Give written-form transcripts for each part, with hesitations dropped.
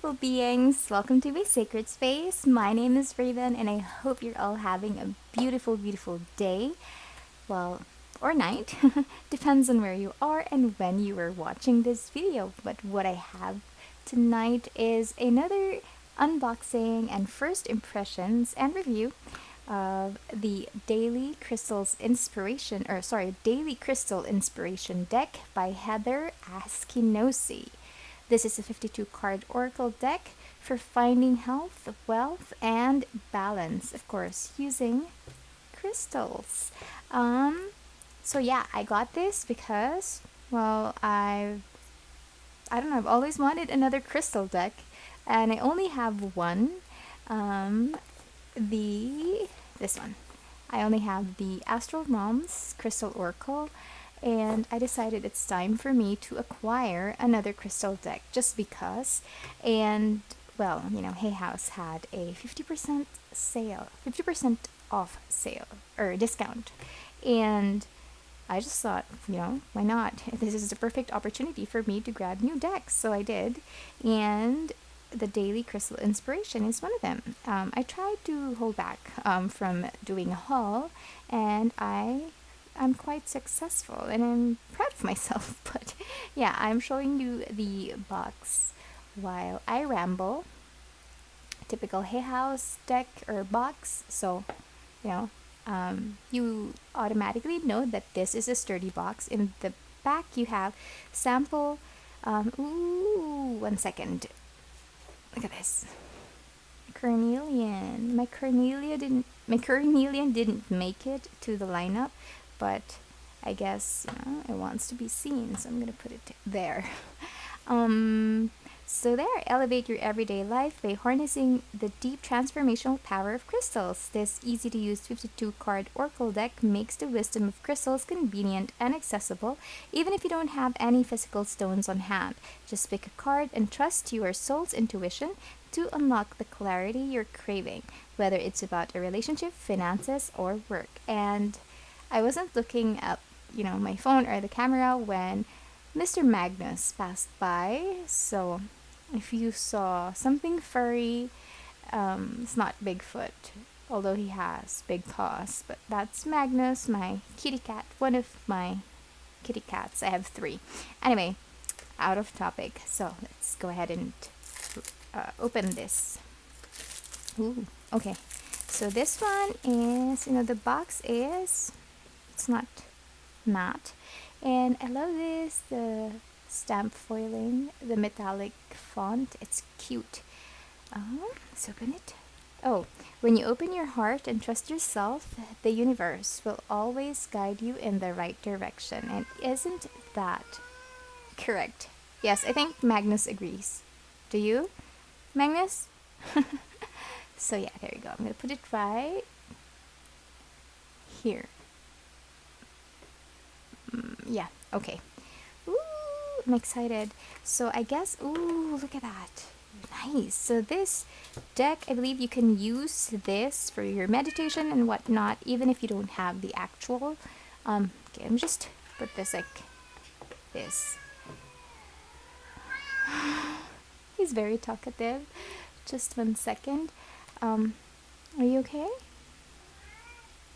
beautiful beings. Welcome to my sacred space. My name is Raven, and I hope you're all having a beautiful, beautiful day. Well, or night. Depends on where you are and when you are watching this video. But what I have tonight is another unboxing and first impressions and review of the Daily Crystal Inspiration deck by Heather Askinosie. This is a 52 card oracle deck for finding health, wealth, and balance, of course, using crystals. So yeah, I got this because, well, I don't know, I've always wanted another crystal deck, and I only have one. Um, this one. I only have the Astral Realms Crystal Oracle, and I decided it's time for me to acquire another crystal deck just because. And well, Hay House had a 50% sale, 50% off sale or discount, and I just thought, why not? This is the perfect opportunity for me to grab new decks, so I did, and the Daily Crystal Inspiration is one of them. I tried to hold back from doing a haul, and I'm quite successful, and I'm proud of myself. But yeah, I'm showing you the box while I ramble. Typical Hay House deck or box, so you automatically know that this is a sturdy box. In the back, you have sample. Ooh, 1 second. Look at this. Carnelian. My carnelian didn't make it to the lineup, but I guess it wants to be seen, so I'm gonna put it there. So there, elevate your everyday life by harnessing the deep transformational power of crystals. This easy-to-use 52-card oracle deck makes the wisdom of crystals convenient and accessible, even if you don't have any physical stones on hand. Just pick a card and trust your soul's intuition to unlock the clarity you're craving, whether it's about a relationship, finances, or work. And I wasn't looking at, my phone or the camera when Mr. Magnus passed by, so if you saw something furry, it's not Bigfoot, although he has big paws, but that's Magnus, my kitty cat, one of my kitty cats. I have 3. Anyway, out of topic, so let's go ahead and open this. Ooh, okay. So this one is, the box is, it's not matte, and I love this, the stamp foiling, the metallic font. It's cute. Let's open it. Oh, when you open your heart and trust yourself, the universe will always guide you in the right direction. And isn't that correct? Yes, I think Magnus agrees. Do you, Magnus? So yeah, there you go. I'm gonna put it right here. Yeah, okay. Ooh, I'm excited. So I guess, ooh, look at that. Nice. So this deck, I believe you can use this for your meditation and whatnot, even if you don't have the actual. Okay, I'm just put this like this. He's very talkative. Just 1 second. Are you okay?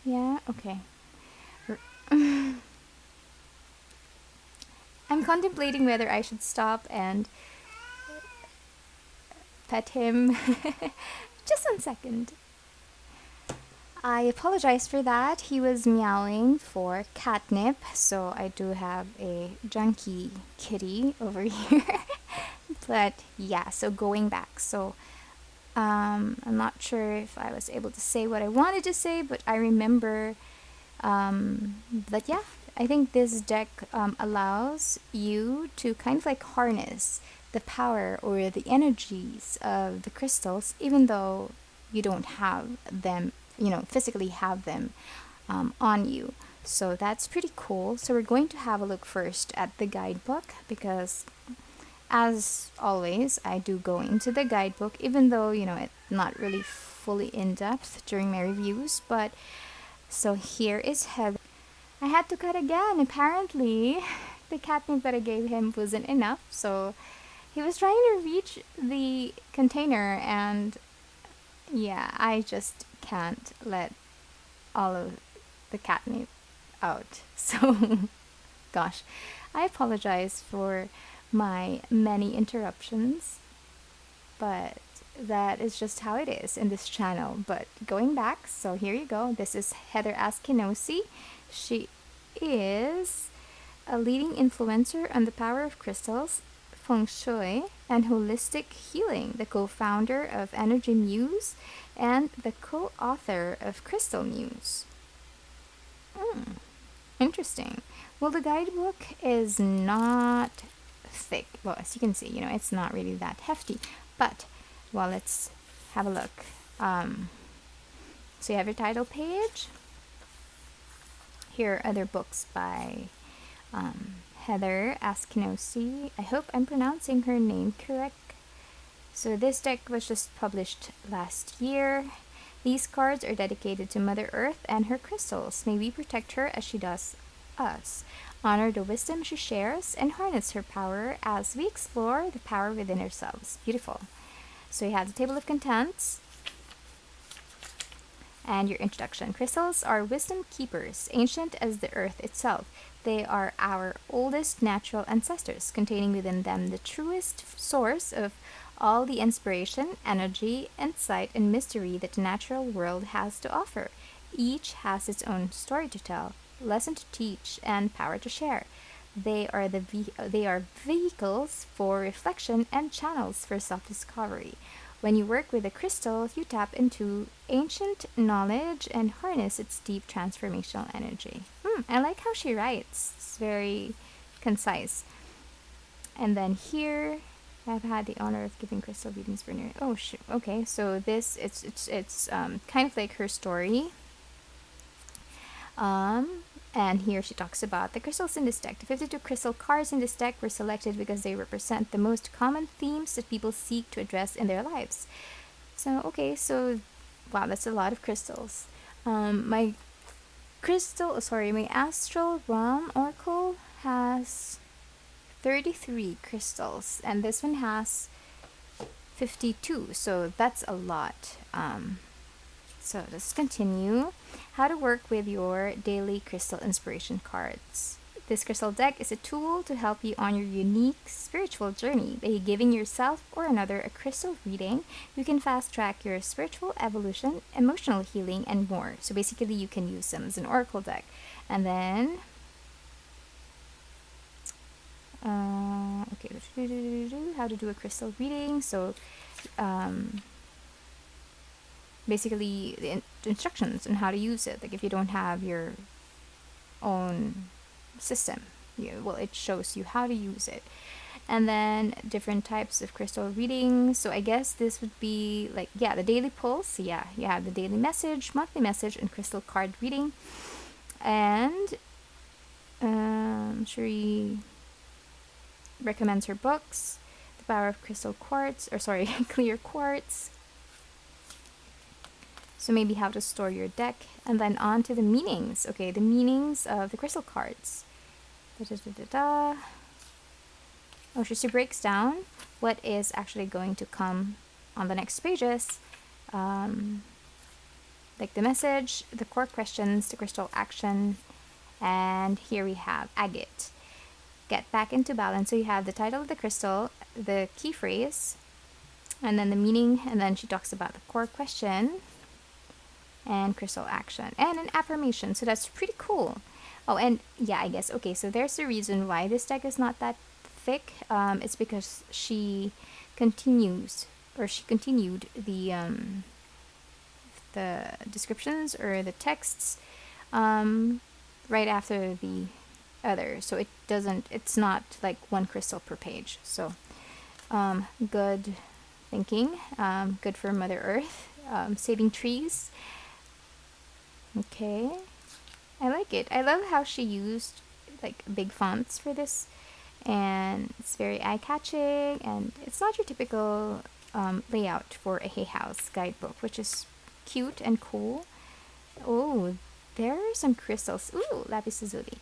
Yeah, okay. I'm contemplating whether I should stop and pet him. Just 1 second. I apologize for that. He was meowing for catnip, so I do have a junky kitty over here. But yeah, so going back. So I'm not sure if I was able to say what I wanted to say, but I remember that yeah, I think this deck allows you to kind of like harness the power or the energies of the crystals, even though you don't have them, physically have them on you. So that's pretty cool. So we're going to have a look first at the guidebook because, as always, I do go into the guidebook, even though, it's not really fully in-depth during my reviews. But so here is Heather. I had to cut again. Apparently, the catnip that I gave him wasn't enough, so He was trying to reach the container, and yeah, I just can't let all of the catnip out. So, gosh, I apologize for my many interruptions, but that is just how it is in this channel. But going back, so here you go. This is Heather Askinosie. She is a leading influencer on the power of crystals, feng shui, and holistic healing, the co-founder of Energy Muse and the co-author of Crystal Muse. Interesting. Well, the guidebook is not thick. Well, as you can see, it's not really that hefty. But, well, let's have a look. So you have your title page. Here are other books by Heather Askinosie. I hope I'm pronouncing her name correct. So this deck was just published last year. These cards are dedicated to Mother Earth and her crystals. May we protect her as she does us. Honor the wisdom she shares and harness her power as we explore the power within ourselves. Beautiful. So you have the table of contents and your introduction. Crystals are wisdom keepers, ancient as the earth itself. They are our oldest natural ancestors, containing within them the truest source of all the inspiration, energy, insight, and mystery that the natural world has to offer. Each has its own story to tell, lesson to teach, and power to share. They are vehicles for reflection and channels for self-discovery. When you work with a crystal, you tap into ancient knowledge and harness its deep transformational energy. I like how she writes. It's very concise. And then here, I've had the honor of giving crystal readings for near. Oh, shoot. Okay, so this it's kind of like her story. And here she talks about the crystals in this deck. The 52 crystal cards in this deck were selected because they represent the most common themes that people seek to address in their lives. So, okay, so, wow, that's a lot of crystals. My astral realm oracle has 33 crystals, and this one has 52, so that's a lot. So let's continue. How to work with your daily crystal inspiration cards. This crystal deck is a tool to help you on your unique spiritual journey. By giving yourself or another a crystal reading, you can fast track your spiritual evolution, emotional healing, and more. So basically, you can use them as an oracle deck. And then, okay, how to do a crystal reading. So, basically the instructions on how to use it. Like if you don't have your own system, it shows you how to use it. And then different types of crystal readings. So I guess this would be like, the daily pulse. Yeah, you have the daily message, monthly message, and crystal card reading. And she recommends her books, The Power of Crystal Quartz, Clear Quartz. So maybe how to store your deck, and then on to the meanings. Okay, the meanings of the crystal cards. Oh, she breaks down what is actually going to come on the next pages. Like the message, the core questions, the crystal action, and here we have agate. Get back into balance. So you have the title of the crystal, the key phrase, and then the meaning, and then she talks about the core question, and crystal action, and an affirmation. So that's pretty cool. Oh, and yeah, I guess, okay, so there's the reason why this deck is not that thick. It's because she continued the descriptions or the texts right after the other. So it's not like one crystal per page. So good thinking, good for Mother Earth, saving trees. Okay, I like it. I love how she used like big fonts for this, and it's very eye-catching, and it's not your typical layout for a Hay House guidebook, which is cute and cool. Oh, there are some crystals. Ooh, lapis lazuli.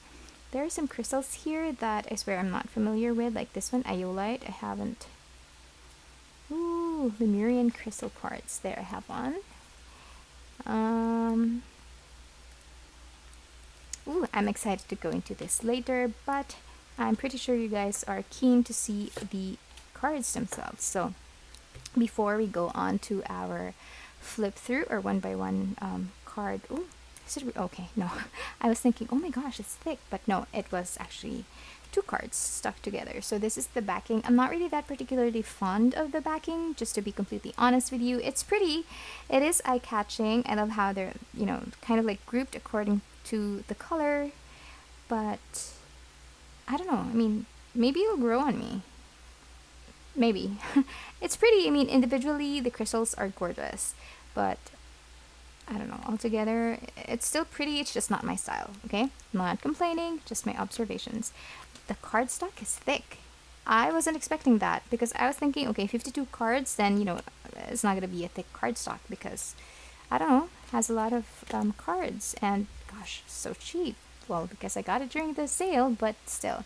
There are some crystals here that I swear I'm not familiar with, like this one, iolite. I haven't Ooh, Lemurian crystal quartz. There, I have one. Ooh, I'm excited to go into this later, but I'm pretty sure you guys are keen to see the cards themselves. So before we go on to our flip through or one by one card. Ooh, okay, no. I was thinking, oh my gosh, it's thick, but no, it was actually two cards stuck together. So this is the backing. I'm not really that particularly fond of the backing, just to be completely honest with you. It's pretty. It is eye-catching. I love how they're, kind of like grouped according to the color, but I don't know. I mean, maybe it'll grow on me. Maybe. It's pretty. I mean, individually, the crystals are gorgeous, but I don't know. Altogether, it's still pretty. It's just not my style. Okay? Not complaining, just my observations. The cardstock is thick. I wasn't expecting that because I was thinking, okay, 52 cards, then, it's not going to be a thick cardstock because, I don't know, it has a lot of cards. And gosh, so cheap. Well, because I got it during the sale, but still.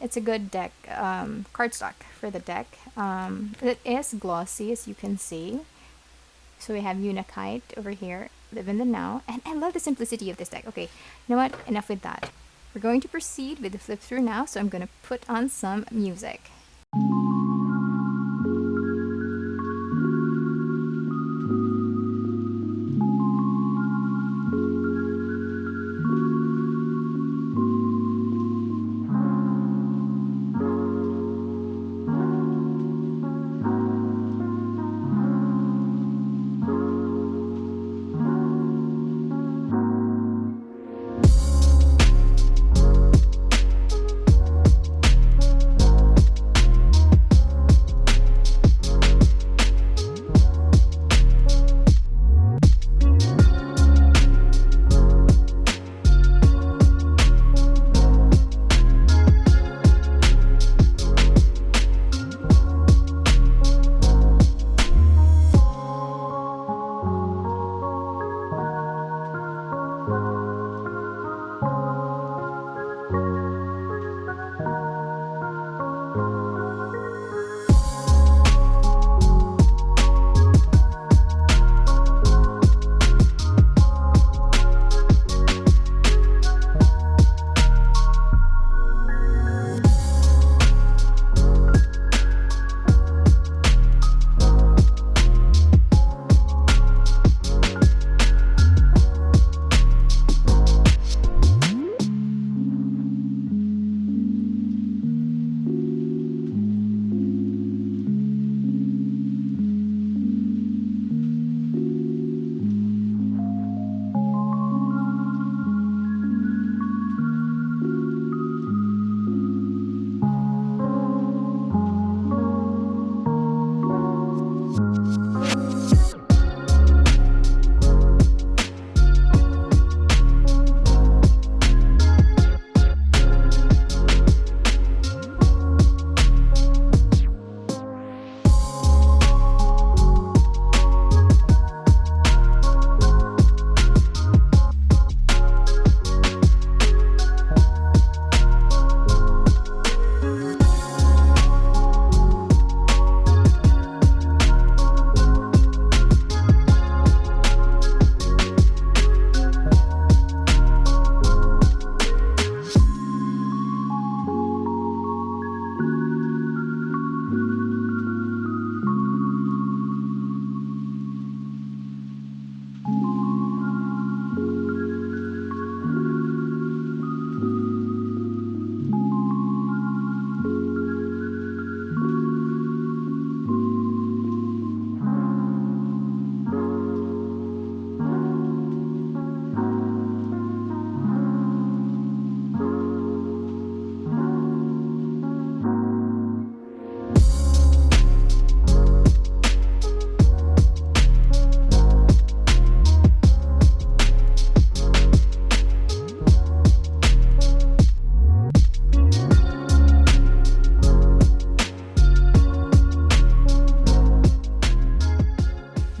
It's a good deck, cardstock for the deck. It is glossy, as you can see. So we have Unakite over here, Live in the Now. And I love the simplicity of this deck. Okay, you know what? Enough with that. We're going to proceed with the flip through now, so I'm going to put on some music.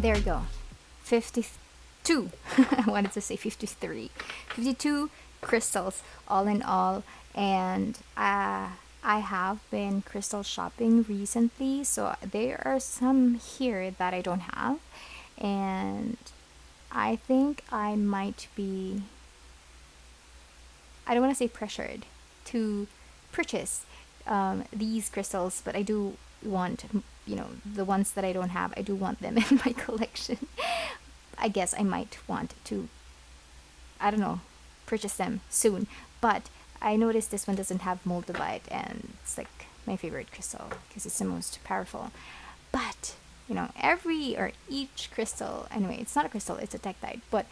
There we go. 52. I wanted to say 53. 52 crystals all in all. And I have been crystal shopping recently, so there are some here that I don't have, and I think I might be, I don't want to say pressured to purchase these crystals, but I do want, the ones that I don't have, I do want them in my collection. I guess I might want to, I don't know, purchase them soon. But I noticed this one doesn't have moldavite, and it's like my favorite crystal because it's the most powerful. But every or each crystal, anyway, it's not a crystal, it's a tektite, but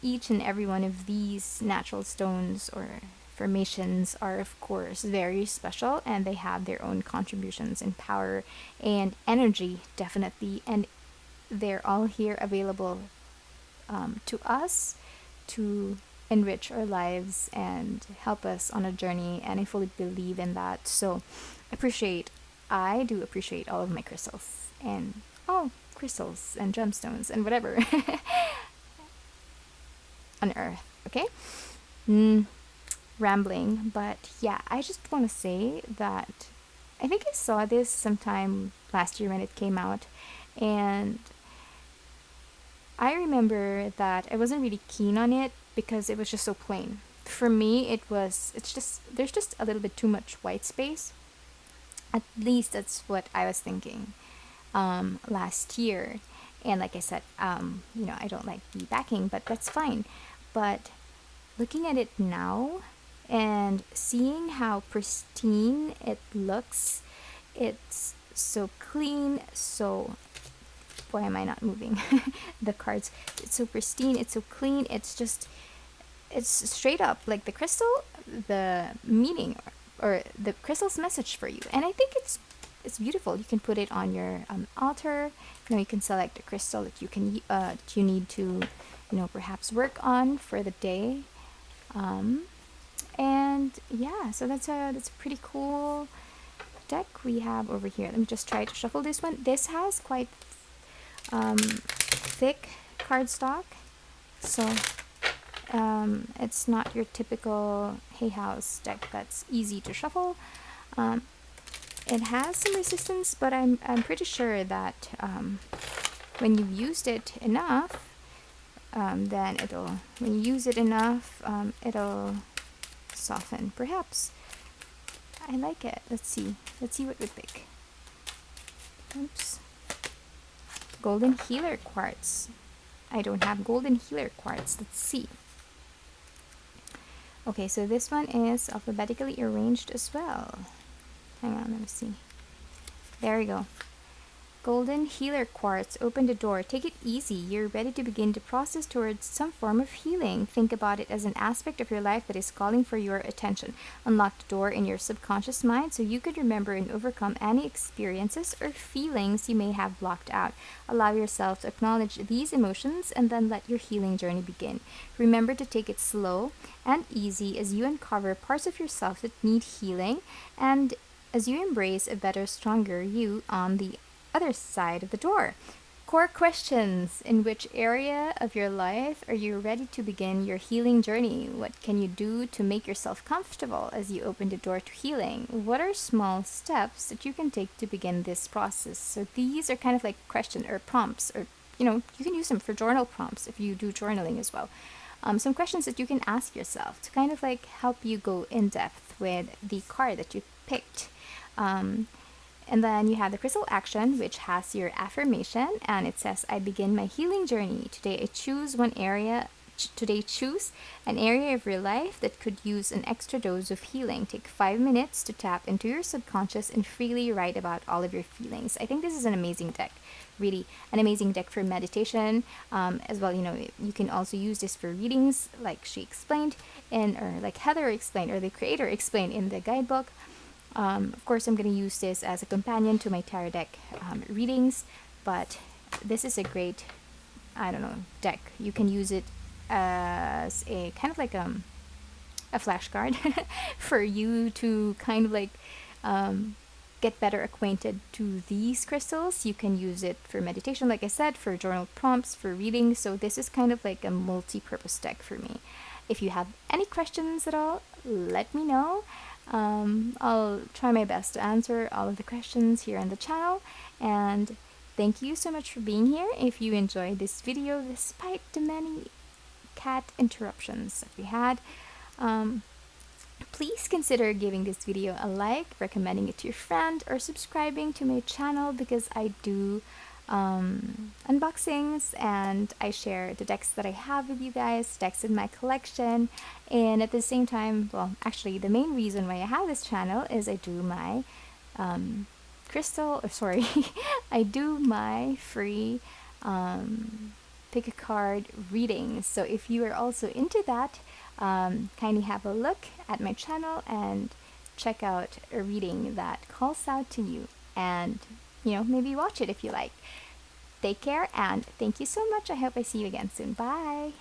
each and every one of these natural stones or formations are of course very special, and they have their own contributions in power and energy, definitely, and they're all here available to us to enrich our lives and help us on a journey, and I fully believe in that. So appreciate I do appreciate all of my crystals and all crystals and gemstones and whatever on earth. Okay. mm, Rambling, but yeah, I just want to say that I think I saw this sometime last year when it came out, and I remember that I wasn't really keen on it because it was just so plain. For me, it's just, there's just a little bit too much white space. At least that's what I was thinking last year. And like I said, I don't like the backing, but that's fine. But looking at it now and seeing how pristine it looks, it's so clean, so why am I not moving the cards? It's so pristine, it's so clean, it's straight up like the crystal, the meaning, or the crystal's message for you. And I think it's beautiful. You can put it on your altar. You can select a crystal that you need to perhaps work on for the day. And yeah, so that's a pretty cool deck we have over here. Let me just try to shuffle this one. This has quite thick cardstock, so it's not your typical Hay House deck that's easy to shuffle. It has some resistance, but I'm pretty sure that when you've used it enough, then when you use it enough, it'll soften. Perhaps. I like it. Let's see what we pick. Oops. Golden Healer Quartz. I don't have Golden Healer Quartz. Let's see. Okay, so this one is alphabetically arranged as well. Hang on, let me see. There we go. Golden Healer Quartz, open the door. Take it easy. You're ready to begin the process towards some form of healing. Think about it as an aspect of your life that is calling for your attention. Unlock the door in your subconscious mind so you could remember and overcome any experiences or feelings you may have blocked out. Allow yourself to acknowledge these emotions and then let your healing journey begin. Remember to take it slow and easy as you uncover parts of yourself that need healing, and as you embrace a better, stronger you on the other side of the door. Core questions. In which area of your life are you ready to begin your healing journey? What can you do to make yourself comfortable as you open the door to healing? What are small steps that you can take to begin this process? So these are kind of like questions or prompts, or you can use them for journal prompts if you do journaling as well. Some questions that you can ask yourself to kind of like help you go in depth with the card that you picked. And then you have the crystal action, which has your affirmation, and it says, I begin my healing journey. Today choose an area of your life that could use an extra dose of healing. Take 5 minutes to tap into your subconscious and freely write about all of your feelings. I think this is an amazing deck. Really an amazing deck for meditation as well. You can also use this for readings, like she explained, or like Heather explained, or the creator explained in the guidebook. Of course, I'm going to use this as a companion to my tarot deck readings, but this is a great, deck. You can use it as a kind of like a flashcard for you to kind of like get better acquainted to these crystals. You can use it for meditation, like I said, for journal prompts, for reading. So this is kind of like a multi-purpose deck for me. If you have any questions at all, let me know. I'll try my best to answer all of the questions here on the channel. And thank you so much for being here. If you enjoyed this video, despite the many cat interruptions that we had, um, please consider giving this video a like, recommending it to your friend, or subscribing to my channel because I do unboxings and I share the decks that I have with you guys, decks in my collection. And at the same time, well, actually, the main reason why I have this channel is I do my I do my free pick a card readings. So if you are also into that, kindly have a look at my channel and check out a reading that calls out to you, and maybe watch it if you like. Take care and thank you so much. I hope I see you again soon. Bye.